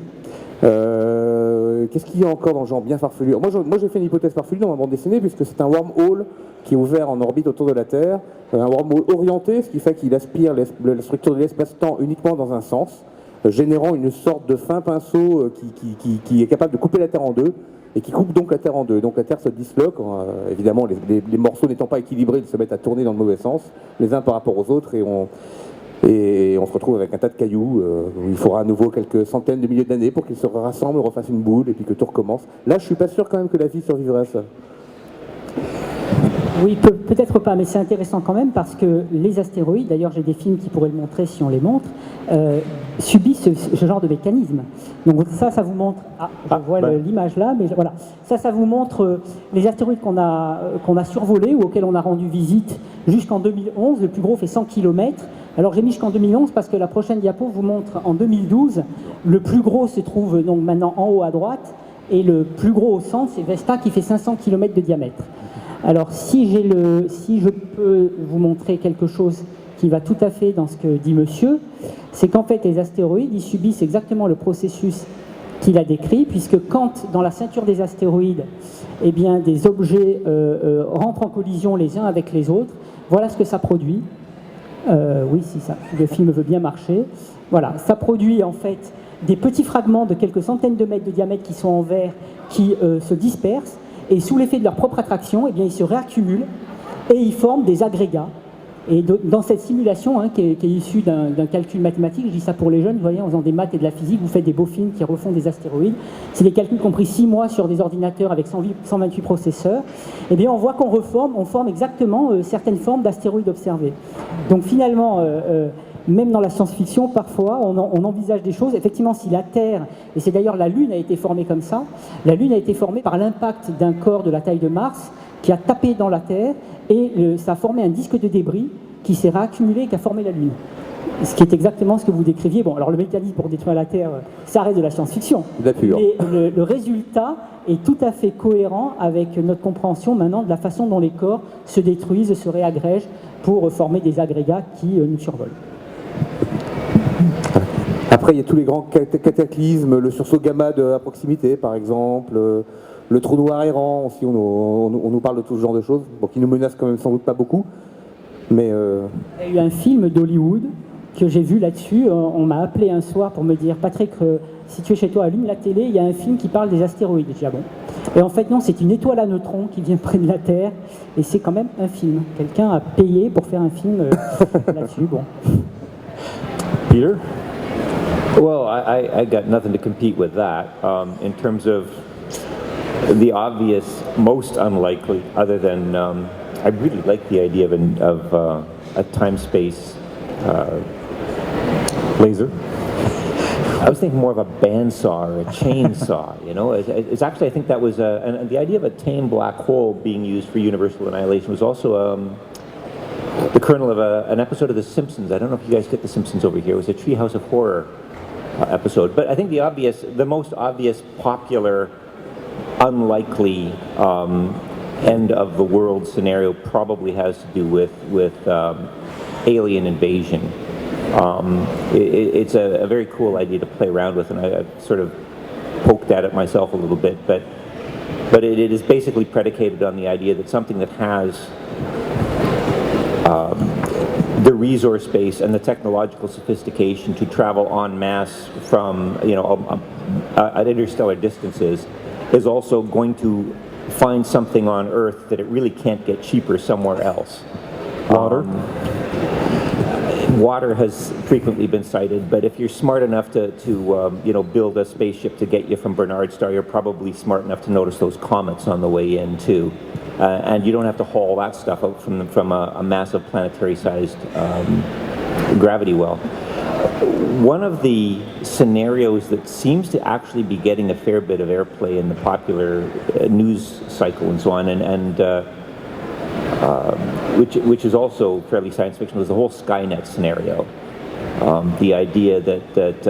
Speaker 3: Qu'est-ce qu'il y a encore dans le genre bien farfelu? Moi j'ai fait une hypothèse farfelue dans ma bande dessinée, puisque c'est un wormhole qui est ouvert en orbite autour de la Terre, un wormhole orienté, ce qui fait qu'il aspire la structure de l'espace-temps uniquement dans un sens, générant une sorte de fin pinceau qui est capable de couper la Terre en deux, et qui coupe donc la Terre en deux. Donc la Terre se disloque, évidemment les morceaux n'étant pas équilibrés, ils se mettent à tourner dans le mauvais sens, les uns par rapport aux autres, et on se retrouve avec un tas de cailloux où il faudra à nouveau quelques centaines de milliers d'années pour qu'ils se rassemblent, refassent une boule, et puis que tout recommence. Là, je suis pas sûr quand même que la vie survivrait à ça.
Speaker 4: Oui, peut-être pas, mais c'est intéressant quand même, parce que les astéroïdes, d'ailleurs j'ai des films qui pourraient le montrer si on les montre, subissent ce genre de mécanisme. Donc ça vous montre, je vois l'image là, mais voilà, ça vous montre les astéroïdes qu'on a survolés ou auxquels on a rendu visite jusqu'en 2011. Le plus gros fait 100 km. Alors j'ai mis jusqu'en 2011 parce que la prochaine diapo vous montre en 2012. Le plus gros se trouve donc maintenant en haut à droite, et le plus gros au centre, c'est Vesta qui fait 500 km de diamètre. Alors si je peux vous montrer quelque chose qui va tout à fait dans ce que dit monsieur, c'est qu'en fait les astéroïdes, ils subissent exactement le processus qu'il a décrit, puisque quand dans la ceinture des astéroïdes, eh bien, des objets rentrent en collision les uns avec les autres, voilà ce que ça produit. Oui, si le film veut bien marcher. Voilà, ça produit en fait des petits fragments de quelques centaines de mètres de diamètre qui sont en verre, qui se dispersent. et sous l'effet de leur propre attraction, eh bien, ils se réaccumulent et ils forment des agrégats. Et dans cette simulation, qui est issue d'un calcul mathématique, je dis ça pour les jeunes, vous voyez, en faisant des maths et de la physique, vous faites des beaux films qui refont des astéroïdes. C'est des calculs qui ont pris 6 mois sur des ordinateurs avec 128 processeurs. Eh bien, on voit on forme exactement certaines formes d'astéroïdes observés. Donc finalement, même dans la science-fiction, parfois, on envisage des choses. Effectivement, si la Terre, et c'est d'ailleurs la Lune a été formée comme ça, la Lune a été formée par l'impact d'un corps de la taille de Mars qui a tapé dans la Terre et ça a formé un disque de débris qui s'est réaccumulé et qui a formé la Lune. Ce qui est exactement ce que vous décriviez. Bon, alors le mécanisme pour détruire la Terre, ça reste de la science-fiction. Mais le résultat est tout à fait cohérent avec notre compréhension maintenant de la façon dont les corps se détruisent, se réagrègent pour former des agrégats qui nous survolent.
Speaker 3: Après, il y a tous les grands cataclysmes, le sursaut gamma à proximité, par exemple, le trou noir errant, aussi, on nous parle de tout ce genre de choses, bon, qui nous menacent quand même sans doute pas beaucoup. Mais
Speaker 4: Il y a eu un film d'Hollywood que j'ai vu là-dessus. On m'a appelé un soir pour me dire « Patrick, si tu es chez toi, allume la télé, il y a un film qui parle des astéroïdes. » J'ai dit « Ah bon ?» Et en fait, non, c'est une étoile à neutrons qui vient près de la Terre, et c'est quand même un film. Quelqu'un a payé pour faire un film là-dessus. Bon.
Speaker 2: Peter? Well, I got nothing to compete with that. In terms of the obvious, most unlikely, other than I really like the idea of a time-space laser. I was thinking more of a bandsaw or a chainsaw, you know. It's actually, I think that was, and the idea of a tame black hole being used for universal annihilation was also the kernel of an episode of The Simpsons. I don't know if you guys get The Simpsons over here. It was a Treehouse of Horror episode. But I think the most obvious, popular, unlikely end of the world scenario probably has to do with alien invasion. It's a very cool idea to play around with, and I've sort of poked at it myself a little bit, but it is basically predicated on the idea that something that has the resource base and the technological sophistication to travel en masse from, at interstellar distances is also going to find something on Earth that it really can't get cheaper somewhere else.
Speaker 1: Water?
Speaker 2: Water has frequently been cited, but if you're smart enough to build a spaceship to get you from Bernard Star, you're probably smart enough to notice those comets on the way in too. And you don't have to haul that stuff out from a massive planetary-sized gravity well. One of the scenarios that seems to actually be getting a fair bit of airplay in the popular news cycle and so on, which is also fairly science fiction, was the whole Skynet scenario. The idea that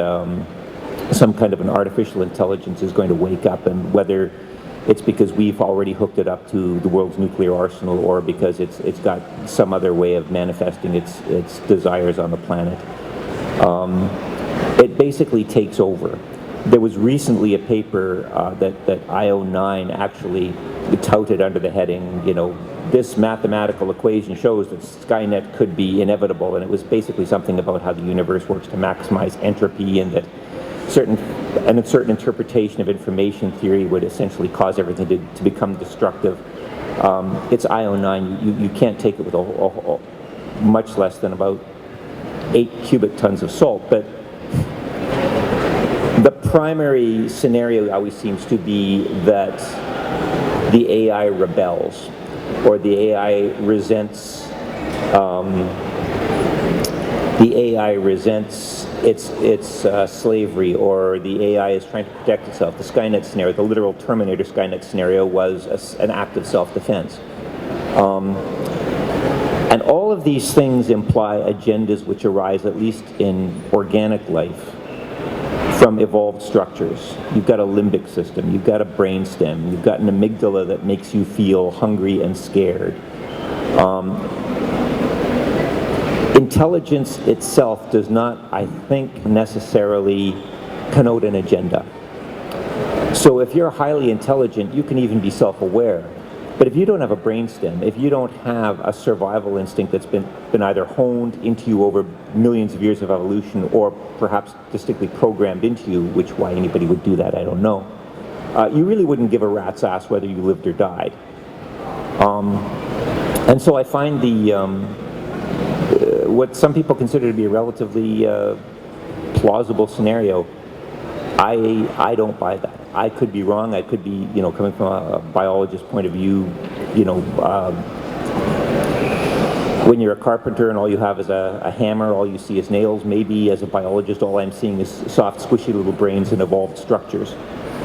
Speaker 2: some kind of an artificial intelligence is going to wake up, and whether it's because we've already hooked it up to the world's nuclear arsenal or because it's got some other way of manifesting its desires on the planet. It basically takes over. There was recently a paper that IO9 actually touted under the heading, this mathematical equation shows that Skynet could be inevitable, and it was basically something about how the universe works to maximize entropy, and that a certain interpretation of information theory would essentially cause everything to become destructive. It's IO9. You can't take it with much less than about 8 cubic tons of salt, but the primary scenario always seems to be that the AI rebels, or the AI resents its slavery, or the AI is trying to protect itself. The Skynet scenario, the literal Terminator Skynet scenario, was an act of self-defense. And all of these things imply agendas which arise, at least in organic life, from evolved structures. You've got a limbic system, you've got a brainstem, you've got an amygdala that makes you feel hungry and scared. Intelligence itself does not, I think, necessarily connote an agenda. So if you're highly intelligent, you can even be self-aware. But if you don't have a brainstem, if you don't have a survival instinct that's been either honed into you over millions of years of evolution, or perhaps distinctly programmed into you, why anybody would do that, I don't know. you really wouldn't give a rat's ass whether you lived or died. And so I find what some people consider to be a relatively plausible scenario, I don't buy that. I could be wrong. I could be, coming from a biologist point of view, when you're a carpenter and all you have is a hammer, all you see is nails. Maybe as a biologist, all I'm seeing is soft, squishy little brains and evolved structures.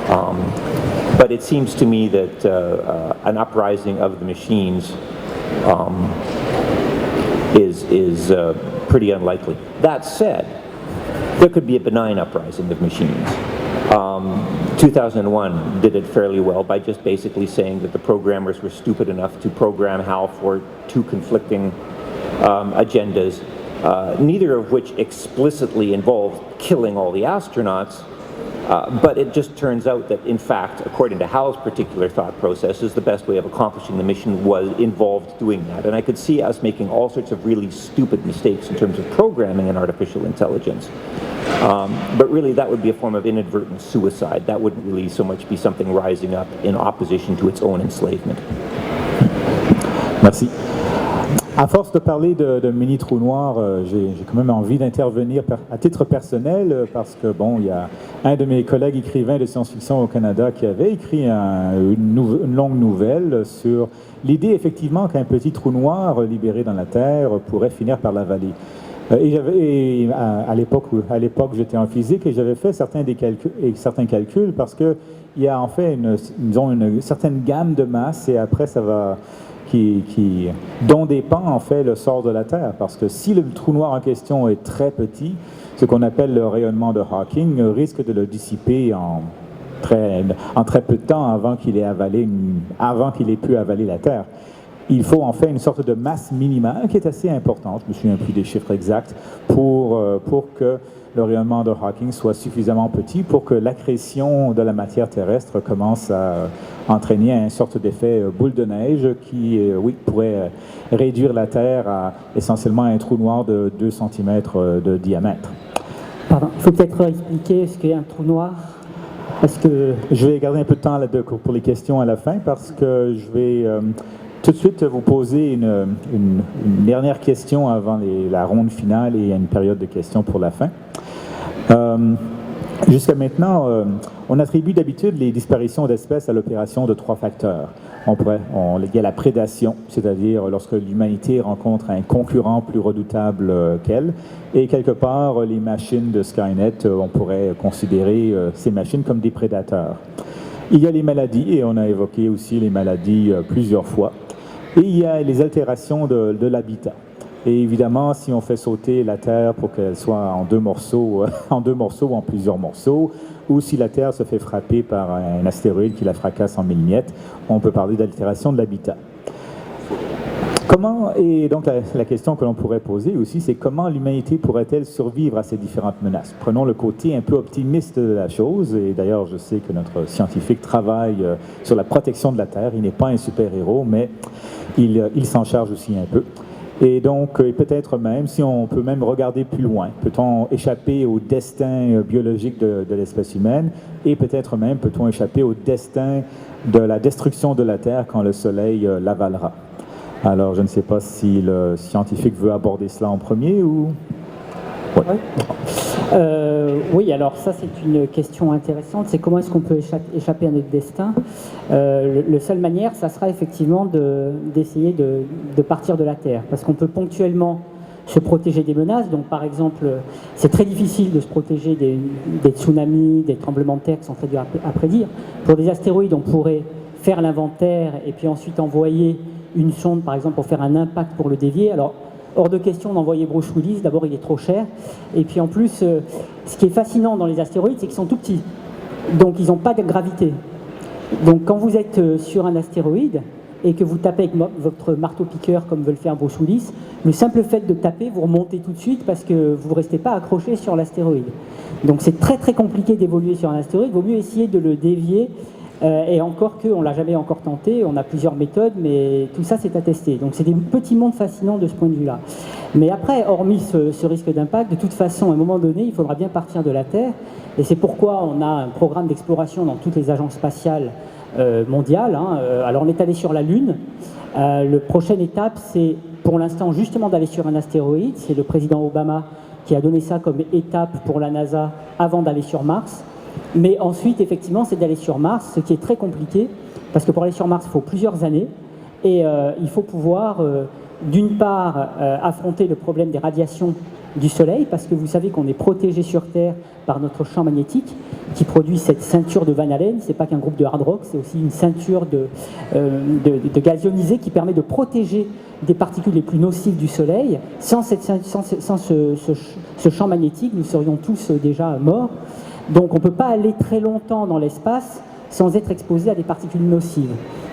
Speaker 2: But it seems to me that an uprising of the machines is pretty unlikely. That said, there could be a benign uprising of machines. 2001 did it fairly well by just basically saying that the programmers were stupid enough to program HAL for two conflicting agendas, neither of which explicitly involved killing all the astronauts, but it just turns out that, in fact, according to HAL's particular thought processes, the best way of accomplishing the mission involved doing that. And I could see us making all sorts of really stupid mistakes in terms of programming an artificial intelligence. But really, that would be a form of inadvertent suicide. That wouldn't really so much be something rising up in opposition to its own enslavement.
Speaker 1: Merci. À force de parler de mini-trous noirs, j'ai quand même envie d'intervenir à titre personnel parce que, bon, il y a un de mes collègues écrivains de science-fiction au Canada qui avait écrit une longue nouvelle sur l'idée, effectivement, qu'un petit trou noir libéré dans la Terre pourrait finir par l'avaler. Et à l'époque, j'étais en physique et j'avais fait certains calculs parce qu'il y a en fait une certaine gamme de masse et après ça va... dont dépend en fait le sort de la Terre. Parce que si le trou noir en question est très petit, ce qu'on appelle le rayonnement de Hawking risque de le dissiper en très peu de temps avant qu'il ait pu avaler la Terre. Il faut en fait une sorte de masse minimale qui est assez importante, je me souviens plus des chiffres exacts, pour que le rayonnement de Hawking soit suffisamment petit pour que l'accrétion de la matière terrestre commence à entraîner une sorte d'effet boule de neige qui, pourrait réduire la Terre à essentiellement un trou noir de 2 cm de diamètre.
Speaker 4: Pardon, il faut peut-être expliquer ce qu'est un trou noir.
Speaker 1: Je vais garder un peu de temps pour les questions à la fin parce que je vais tout de suite vous poser une dernière question avant la ronde finale et une période de questions pour la fin. Jusqu'à maintenant, on attribue d'habitude les disparitions d'espèces à l'opération de 3 facteurs. Il y a la prédation, c'est-à-dire lorsque l'humanité rencontre un concurrent plus redoutable qu'elle, et quelque part, les machines de Skynet, on pourrait considérer ces machines comme des prédateurs. Il y a les maladies, et on a évoqué aussi les maladies plusieurs fois, et il y a les altérations de l'habitat. Et évidemment, si on fait sauter la Terre pour qu'elle soit en 2 morceaux, ou en plusieurs morceaux, ou si la Terre se fait frapper par un astéroïde qui la fracasse en 1000 miettes, on peut parler d'altération de l'habitat. Et donc la question que l'on pourrait poser aussi, c'est comment l'humanité pourrait-elle survivre à ces différentes menaces? Prenons le côté un peu optimiste de la chose, et d'ailleurs je sais que notre scientifique travaille sur la protection de la Terre, il n'est pas un super-héros, mais il s'en charge aussi un peu. Et donc, peut-être même, si on peut même regarder plus loin, peut-on échapper au destin biologique de l'espèce humaine et peut-être même peut-on échapper au destin de la destruction de la Terre quand le Soleil l'avalera. Alors, je ne sais pas si le scientifique veut aborder cela en premier ou...
Speaker 4: Ouais. Oui, alors ça c'est une question intéressante, c'est comment est-ce qu'on peut échapper à notre destin. La seule manière, ça sera effectivement d'essayer de partir de la Terre, parce qu'on peut ponctuellement se protéger des menaces. Donc par exemple, c'est très difficile de se protéger des tsunamis, des tremblements de terre qui sont très durs à prédire. Pour des astéroïdes, on pourrait faire l'inventaire et puis ensuite envoyer une sonde par exemple pour faire un impact pour le dévier. Alors, hors de question d'envoyer Bruce Willis, d'abord il est trop cher, et puis en plus, ce qui est fascinant dans les astéroïdes, c'est qu'ils sont tout petits, donc ils n'ont pas de gravité. Donc quand vous êtes sur un astéroïde, et que vous tapez avec votre marteau-piqueur comme veut le faire Bruce Willis, le simple fait de taper, vous remontez tout de suite parce que vous ne restez pas accroché sur l'astéroïde. Donc c'est très très compliqué d'évoluer sur un astéroïde, il vaut mieux essayer de le dévier Et encore qu'on ne l'a jamais encore tenté, on a plusieurs méthodes, mais tout ça c'est à tester. Donc c'est des petits mondes fascinants de ce point de vue-là. Mais après, hormis ce risque d'impact, de toute façon, à un moment donné, il faudra bien partir de la Terre. Et c'est pourquoi on a un programme d'exploration dans toutes les agences spatiales mondiales. Alors on est allé sur la Lune. La prochaine étape, c'est pour l'instant justement d'aller sur un astéroïde. C'est le président Obama qui a donné ça comme étape pour la NASA avant d'aller sur Mars. Mais ensuite, effectivement, c'est d'aller sur Mars, ce qui est très compliqué, parce que pour aller sur Mars, il faut plusieurs années, et il faut pouvoir, d'une part, affronter le problème des radiations du Soleil, parce que vous savez qu'on est protégé sur Terre par notre champ magnétique, qui produit cette ceinture de Van Allen. C'est pas qu'un groupe de hard rock, c'est aussi une ceinture de gaz ionisé qui permet de protéger des particules les plus nocives du Soleil. Sans ce champ magnétique, nous serions tous déjà morts. Donc on ne peut pas aller très longtemps dans l'espace sans être exposé à des particules nocives.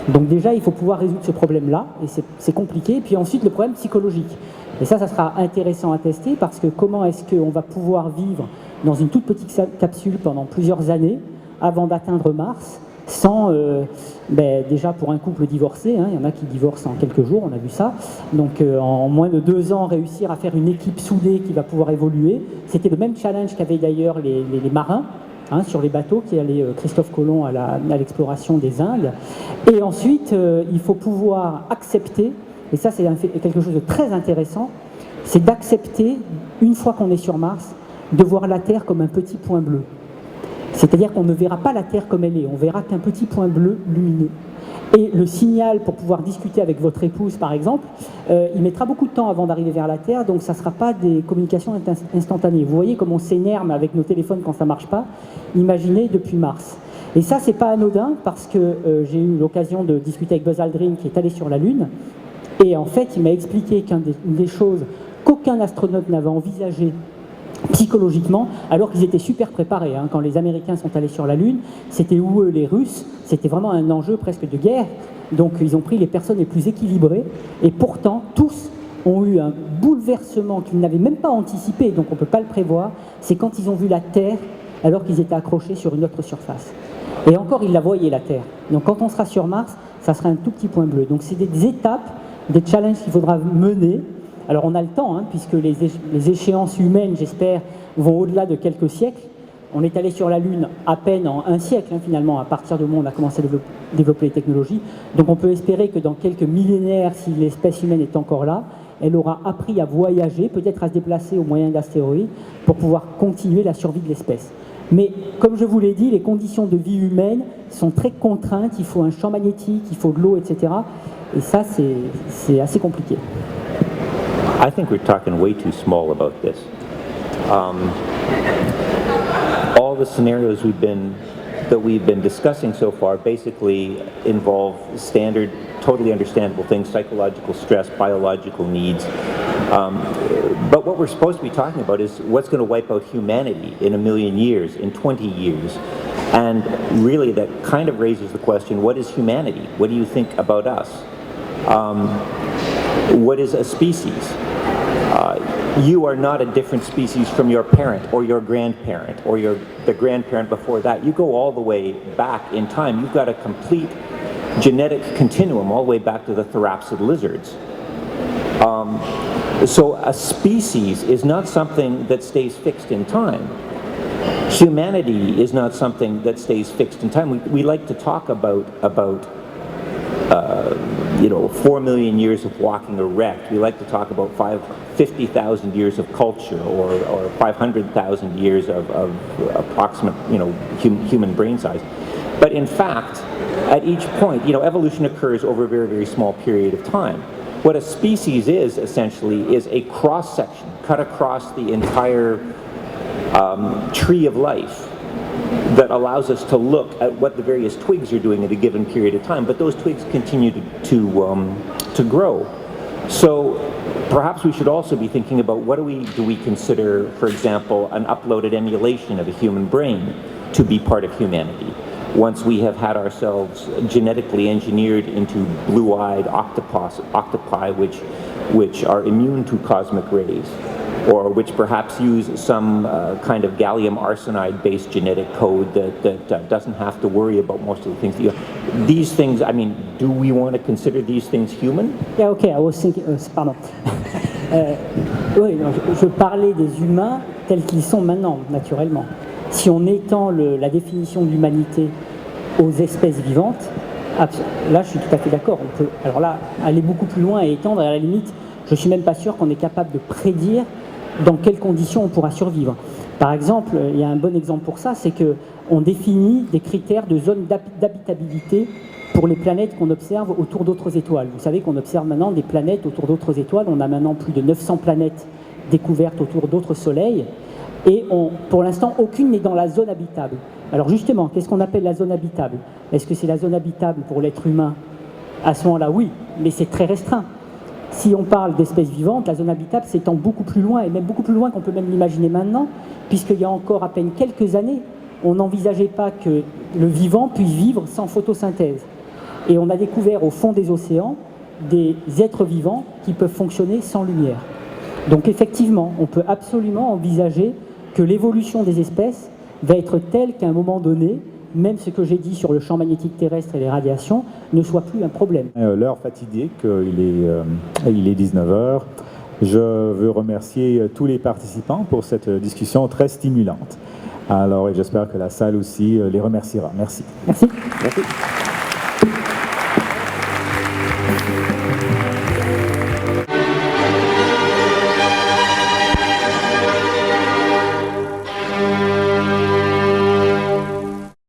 Speaker 4: Donc déjà, il faut pouvoir résoudre ce problème-là, et c'est compliqué. Et puis ensuite, le problème psychologique. Et ça sera intéressant à tester, parce que comment est-ce qu'on va pouvoir vivre dans une toute petite capsule pendant plusieurs années avant d'atteindre Mars, sans, déjà pour un couple divorcé, il y en a qui divorcent en quelques jours, on a vu ça, donc en moins de 2 ans, réussir à faire une équipe soudée qui va pouvoir évoluer. C'était le même challenge qu'avaient d'ailleurs les marins, sur les bateaux qui allaient Christophe Colomb à l'exploration des Indes. Et ensuite, il faut pouvoir accepter, et ça c'est quelque chose de très intéressant, c'est d'accepter, une fois qu'on est sur Mars, de voir la Terre comme un petit point bleu. C'est-à-dire qu'on ne verra pas la Terre comme elle est, on verra qu'un petit point bleu lumineux. Et le signal pour pouvoir discuter avec votre épouse, par exemple, il mettra beaucoup de temps avant d'arriver vers la Terre, donc ça ne sera pas des communications instantanées. Vous voyez comme on s'énerve avec nos téléphones quand ça ne marche pas, imaginez depuis Mars. Et ça, c'est pas anodin, parce que j'ai eu l'occasion de discuter avec Buzz Aldrin, qui est allé sur la Lune, et en fait, il m'a expliqué qu'une des choses qu'aucun astronaute n'avait envisagé psychologiquement, alors qu'ils étaient super préparés. Quand les Américains sont allés sur la Lune, c'était où les Russes, c'était vraiment un enjeu presque de guerre. Donc ils ont pris les personnes les plus équilibrées, et pourtant tous ont eu un bouleversement qu'ils n'avaient même pas anticipé, donc on ne peut pas le prévoir. C'est quand ils ont vu la Terre alors qu'ils étaient accrochés sur une autre surface. Et encore, ils la voyaient, la Terre. Donc quand on sera sur Mars, ça sera un tout petit point bleu. Donc c'est des étapes, des challenges qu'il faudra mener. Alors on a le temps, puisque les échéances humaines, j'espère, vont au-delà de quelques siècles. On est allé sur la Lune à peine en un siècle, finalement, à partir du moment où on a commencé à développer les technologies. Donc on peut espérer que dans quelques millénaires, si l'espèce humaine est encore là, elle aura appris à voyager, peut-être à se déplacer au moyen d'astéroïdes, pour pouvoir continuer la survie de l'espèce. Mais comme je vous l'ai dit, les conditions de vie humaine sont très contraintes. Il faut un champ magnétique, il faut de l'eau, etc. Et ça, c'est assez compliqué.
Speaker 2: I think we're talking way too small about this. All the scenarios that we've been discussing so far basically involve standard, totally understandable things: psychological stress, biological needs. But what we're supposed to be talking about is what's going to wipe out humanity in 1 million years, in 20 years. And really that kind of raises the question, what is humanity? What do you think about us? What is a species? You are not a different species from your parent or your grandparent or the grandparent before that. You go all the way back in time. You've got a complete genetic continuum all the way back to the therapsid lizards. So a species is not something that stays fixed in time. Humanity is not something that stays fixed in time. We like to talk about 4 million years of walking erect. We like to talk about 50,000 years of culture, or 500,000 years of approximate, human brain size. But in fact, at each point, evolution occurs over a very, very small period of time. What a species is, essentially, is a cross-section cut across the entire tree of life that allows us to look at what the various twigs are doing at a given period of time. But those twigs continue to grow. So perhaps we should also be thinking about what do we consider, for example, an uploaded emulation of a human brain to be part of humanity, once we have had ourselves genetically engineered into blue-eyed octopi which are immune to cosmic rays. or which perhaps use some kind of gallium arsenide-based genetic code that doesn't have to worry about most of the things. These things, I mean, do we want to consider these things human?
Speaker 4: Yeah, okay, I was thinking, pardon. Oui, non, je parlais des humains tels qu'ils sont maintenant, naturellement. Si on étend la définition de l'humanité aux espèces vivantes, là je suis tout à fait d'accord. On peut alors là aller beaucoup plus loin et étendre, et à la limite, je ne suis même pas sûr qu'on est capable de prédire dans quelles conditions on pourra survivre. Par exemple, il y a un bon exemple pour ça, c'est qu'on définit des critères de zone d'habitabilité pour les planètes qu'on observe autour d'autres étoiles. Vous savez qu'on observe maintenant des planètes autour d'autres étoiles. On a maintenant plus de 900 planètes découvertes autour d'autres soleils. Et pour l'instant, aucune n'est dans la zone habitable. Alors justement, qu'est-ce qu'on appelle la zone habitable? Est-ce que c'est la zone habitable pour l'être humain? À ce moment-là, oui, mais c'est très restreint. Si on parle d'espèces vivantes, la zone habitable s'étend beaucoup plus loin, et même beaucoup plus loin qu'on peut même l'imaginer maintenant, puisqu'il y a encore à peine quelques années, on n'envisageait pas que le vivant puisse vivre sans photosynthèse. Et on a découvert au fond des océans des êtres vivants qui peuvent fonctionner sans lumière. Donc effectivement, on peut absolument envisager que l'évolution des espèces va être telle qu'à un moment donné, même ce que j'ai dit sur le champ magnétique terrestre et les radiations ne soit plus un problème.
Speaker 1: L'heure fatidique, il est 19h. Je veux remercier tous les participants pour cette discussion très stimulante. Alors, et j'espère que la salle aussi les remerciera. Merci.
Speaker 4: Merci.
Speaker 3: Merci.